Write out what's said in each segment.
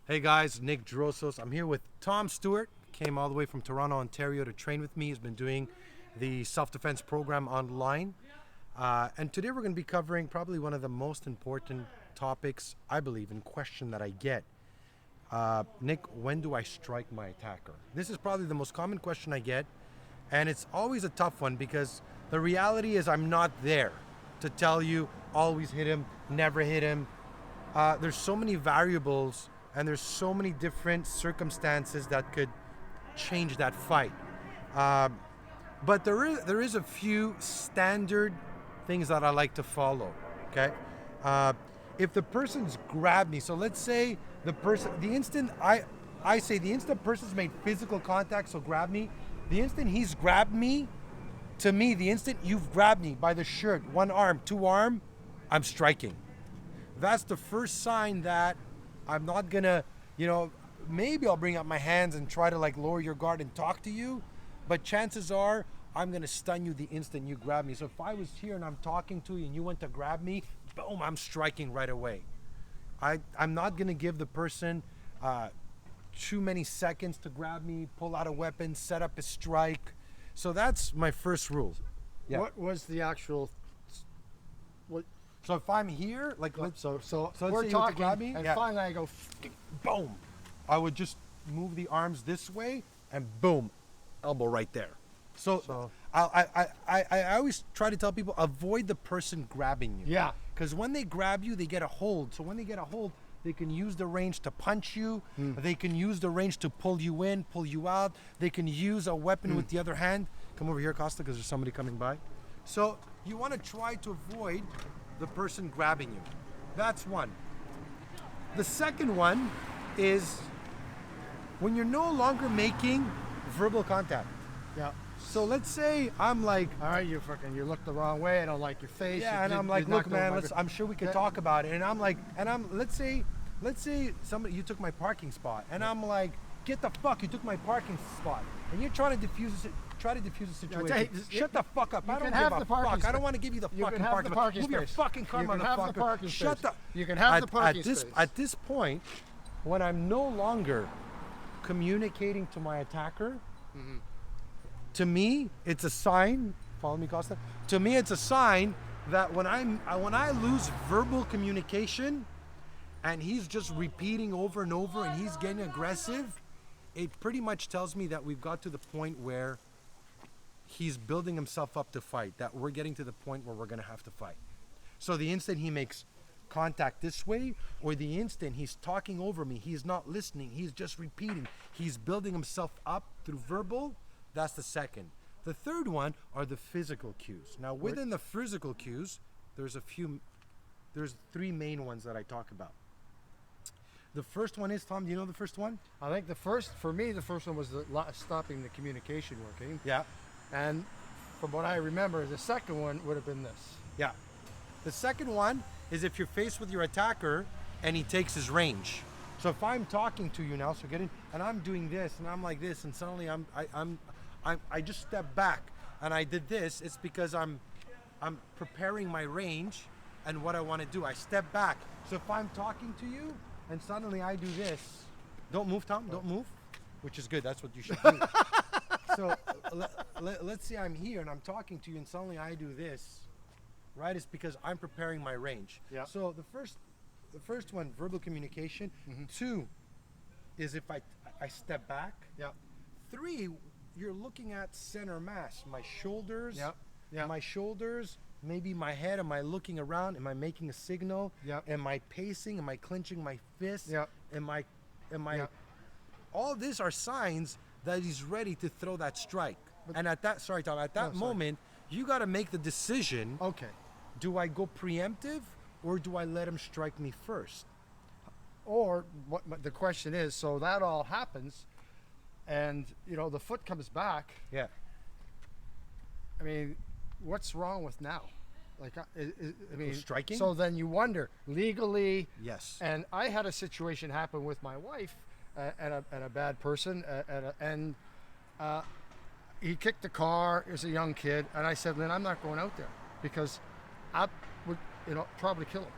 Hey guys, Nick Drossos. I'm here with Tom Stewart. Came all the way from Toronto, Ontario to train with me. He's been doing the self-defense program online. And today we're going to be covering probably one of the most important topics, I believe, in question that I get. Nick, when do I strike my attacker? This is probably the most common question I get. And it's always a tough one because the reality is I'm not there to tell you always hit him, never hit him. There's so many variables and there's so many different circumstances that could change that fight. But there is a few standard things that I like to follow. Okay, if the person's grabbed me, so let's say the instant the instant person's made physical contact, so grab me, the instant he's grabbed me, to me, the instant you've grabbed me by the shirt, one arm, two arm, I'm striking. That's the first sign that I'm not gonna, maybe I'll bring up my hands and try to like lower your guard and talk to you, but chances are I'm gonna stun you the instant you grab me. So if I was here and I'm talking to you and you went to grab me, boom, I'm striking right away. I'm not gonna give the person too many seconds to grab me, pull out a weapon, set up a strike. So that's my first rule. Yeah. What was the actual? What? So if I'm here, like So let's we're say you went to talking, grab me, and yeah. finally I go, Boom, I would just move the arms this way and boom, elbow right there. So I always try to tell people, avoid the person grabbing you. yeah, Because when they grab you, they get a hold. So when they get a hold, they can use the range to punch you. They can use the range to pull you in, pull you out. They can use a weapon with the other hand. Come over here, Costa, because there's somebody coming by. So you want to try to avoid the person grabbing you. That's one. The second one is when you're no longer making verbal contact. yeah. So let's say I'm like, All right, you look the wrong way. I don't like your face. yeah, you and did- I'm like, did not look, go man, my- I'm sure we could Yeah. talk about it. And I'm like, let's say somebody, you took my parking spot, and I'm like, get the fuck, you took my parking spot, and you're trying to try to diffuse the situation. hey, Shut the fuck up. you I don't can give have a the parking fuck. I don't space. want to give you the You fucking can have parking the spot. parking Move your space. fucking car, You can have the motherfucker. parking Shut space. the. You can have the parking this, space. At this point, when I'm no longer communicating to my attacker, to me, it's a sign. Follow me, Costa. To me, it's a sign that when I lose verbal communication, and he's just repeating over and over, and he's getting aggressive, it pretty much tells me that we've got to the point where he's building himself up to fight. That we're getting to the point where we're gonna have to fight. So the instant he makes contact this way, or the instant he's talking over me, he's not listening, he's just repeating, he's building himself up through verbal, that's the second. The third one are the physical cues. Now within the physical cues, there's three main ones that I talk about. The first one is, Tom, do you know the first one? I think the first one was stopping the communication working. Yeah. And from what I remember, the second one would have been this. Yeah. The second one is if you're faced with your attacker and he takes his range. So if I'm talking to you now, so get in, and I'm doing this and I'm like this, and suddenly I just step back and I did this, it's because I'm preparing my range and what I want to do. I step back. So if I'm talking to you and suddenly I do this, don't move, Tom, don't move, which is good. That's what you should do. So let's say I'm here and I'm talking to you and suddenly I do this, right? It's because I'm preparing my range. Yeah. So the first one, verbal communication. Two is if I step back. Yeah. Three, you're looking at center mass, my shoulders. Yeah. Yeah. My shoulders, maybe my head. Am I looking around? Am I making a signal? Yeah. Am I pacing? Am I clenching my fists? Yeah. Am I? Yeah. All these are signs that he's ready to throw that strike. And at that, sorry, Tom, at that No, sorry. moment, you got to make the decision. Okay. Do I go preemptive or do I let him strike me first? Or the question is, so that all happens, and the foot comes back. Yeah. I mean, what's wrong with now? Like, I mean, striking? So then you wonder legally. Yes. And I had a situation happen with my wife and a bad person, and he kicked the car. He was a young kid, and I said, "Lynn, I'm not going out there because I would, probably kill him.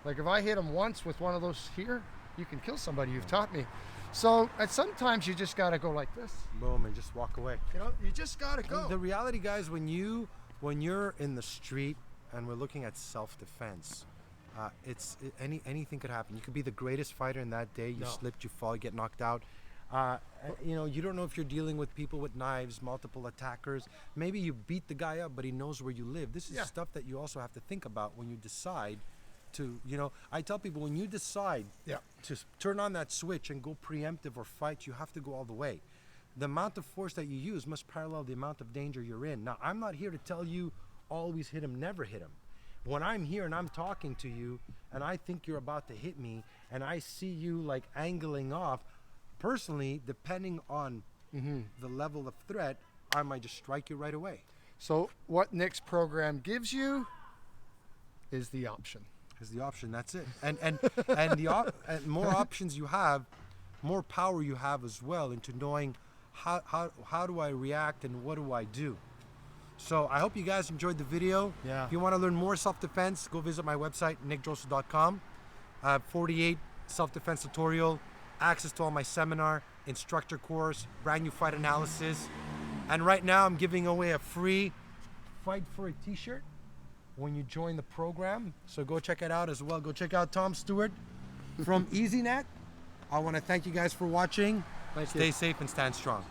Like if I hit him once with one of those here, you can kill somebody. You've taught me. So and sometimes you just got to go like this. Boom, and just walk away. You know, you just got to go. The reality, guys, when you're in the street and we're looking at self-defense, anything could happen. You could be the greatest fighter in that day. You slipped, you fall, you get knocked out. You don't know if you're dealing with people with knives, multiple attackers. Maybe you beat the guy up, but he knows where you live. This is stuff that you also have to think about when you decide to, I tell people, when you decide to turn on that switch and go preemptive or fight, you have to go all the way. The amount of force that you use must parallel the amount of danger you're in. Now, I'm not here to tell you always hit him, never hit him. When I'm here and I'm talking to you and I think you're about to hit me and I see you like angling off, personally, depending on the level of threat, I might just strike you right away. So what Nick's program gives you is the option. Is the option, that's it. And more options you have, more power you have as well into knowing how do I react and what do I do. So I hope you guys enjoyed the video. Yeah. If you want to learn more self-defense, go visit my website, nickdrossos.com. I have 48 self-defense tutorial, access to all my seminar, instructor course, brand new fight analysis. And right now I'm giving away a free Fight for a t-shirt when you join the program. So go check it out as well. Go check out Tom Stewart from EasyNet. I want to thank you guys for watching. Thank you. Stay safe and stand strong.